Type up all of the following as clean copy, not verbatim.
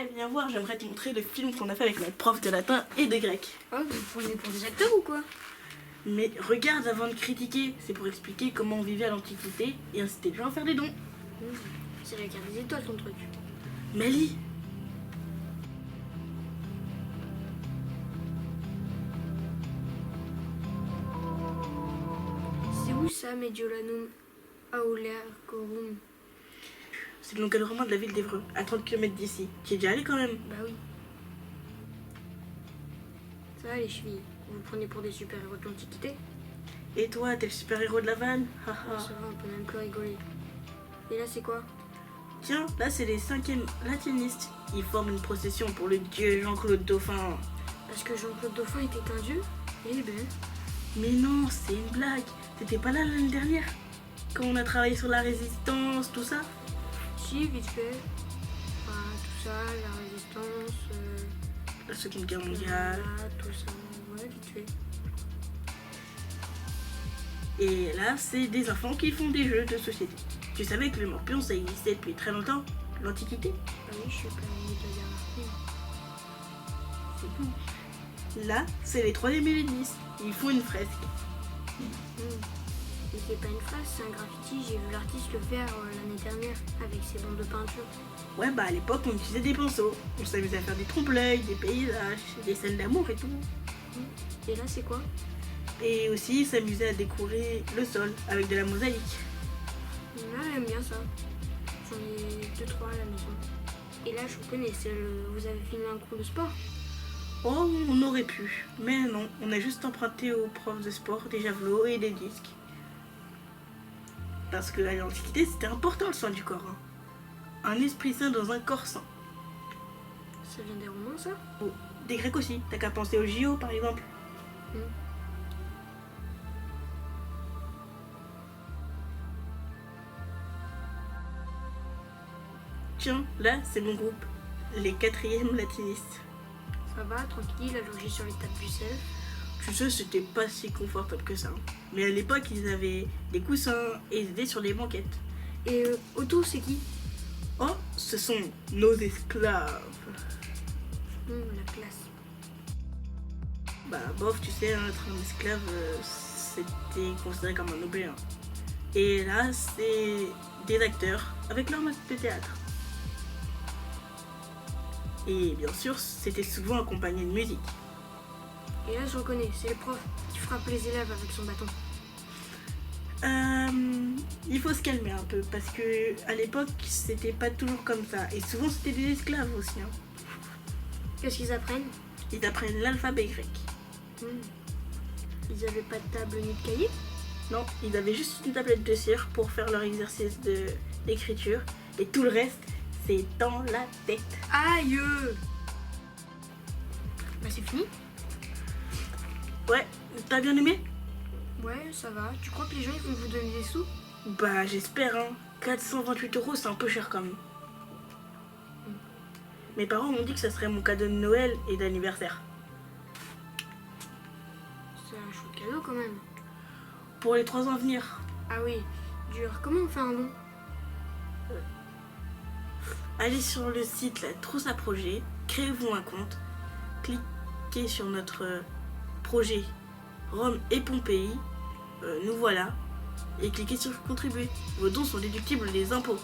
Ouais, viens voir, j'aimerais te montrer le film qu'on a fait avec notre prof de latin et de grec. Oh, vous prenez pour des acteurs ou quoi? Mais regarde avant de critiquer, c'est pour expliquer comment on vivait à l'Antiquité et inciter les gens à faire des dons. C'est la carte des étoiles ton truc. Mais lis. C'est où ça, Mediolanum Aulercorum? C'est le l'encadrement de la ville d'Évreux, à 30 km d'ici. Tu es déjà allé quand même? Bah oui. Ça va les chevilles, vous vous prenez pour des super-héros de l'Antiquité? Et toi, t'es le super-héros de la vanne? Ça va, on peut même plus rigoler. Et là c'est quoi? Tiens, là c'est les 5e latinistes. Ils forment une procession pour le dieu Jean-Claude Dauphin. Parce que Jean-Claude Dauphin était un dieu? Eh ben... Mais non, c'est une blague. T'étais pas là l'année dernière? Quand on a travaillé sur la résistance, tout ça? Si, vite fait. Enfin, tout ça, la résistance... La Seconde Guerre mondiale. Tout ça, ouais, vite fait. Et là, c'est des enfants qui font des jeux de société. Tu savais que le morpion, ça existait depuis très longtemps? L'Antiquité? Ah oui, je suis pas amie de la dernière fois. C'est bon. Là, c'est les 3e hellénistes. Ils font une fresque. Mais c'est pas une phrase, c'est un graffiti. J'ai vu l'artiste le faire l'année dernière avec ses bandes de peinture. Ouais, bah à l'époque, on utilisait des pinceaux. On s'amusait à faire des trompe-l'œil, des paysages, des scènes d'amour et tout. Et là, c'est quoi? Et aussi, s'amuser à décorer le sol avec de la mosaïque. Ah, j'aime bien ça. J'en ai 2-3 à la maison. Et là, je connais, vous avez filmé un cours de sport? Oh, on aurait pu. Mais non, on a juste emprunté aux profs de sport des javelots et des disques. Parce que à l'Antiquité, c'était important le soin du corps. Hein. Un esprit sain dans un corps sain. Ça vient des Romains, ça? Oh, des Grecs aussi. T'as qu'à penser aux JO, par exemple. Tiens, là, c'est mon groupe. Les 4e latinistes. Ça va, tranquille, allonger sur les tables du sel. Tu sais, c'était pas si confortable que ça. Hein. Mais à l'époque, ils avaient des coussins et ils étaient sur des banquettes. Et Otto, c'est qui? Oh, ce sont nos esclaves. La classe. Bah, bof, tu sais, hein, être un esclave, c'était considéré comme un objet. Hein. Et là, c'est des acteurs avec leur masque de théâtre. Et bien sûr, c'était souvent accompagné de musique. Et là, je reconnais, c'est le prof qui frappe les élèves avec son bâton. Il faut se calmer un peu parce que à l'époque, c'était pas toujours comme ça. Et souvent, c'était des esclaves aussi. Hein. Qu'est-ce qu'ils apprennent? Ils apprennent l'alphabet grec. Ils avaient pas de table ni de cahier? Non, ils avaient juste une tablette de cire pour faire leur exercice d'écriture. Et tout le reste, c'est dans la tête. Aïe! Bah c'est fini? Ouais, t'as bien aimé? Ouais, ça va. Tu crois que les gens ils vont vous donner des sous? Bah j'espère, hein. 428 €, c'est un peu cher quand même. Mes parents m'ont dit que ça serait mon cadeau de Noël et d'anniversaire. C'est un chouette cadeau quand même. Pour les 3 ans à venir. Ah oui, dur. Comment on fait un don? Allez sur le site La Trousse à Projet, créez-vous un compte, cliquez sur notre projet Rome et Pompéi, nous voilà, et cliquez sur contribuer. Vos dons sont déductibles des impôts.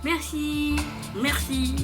Merci. Merci.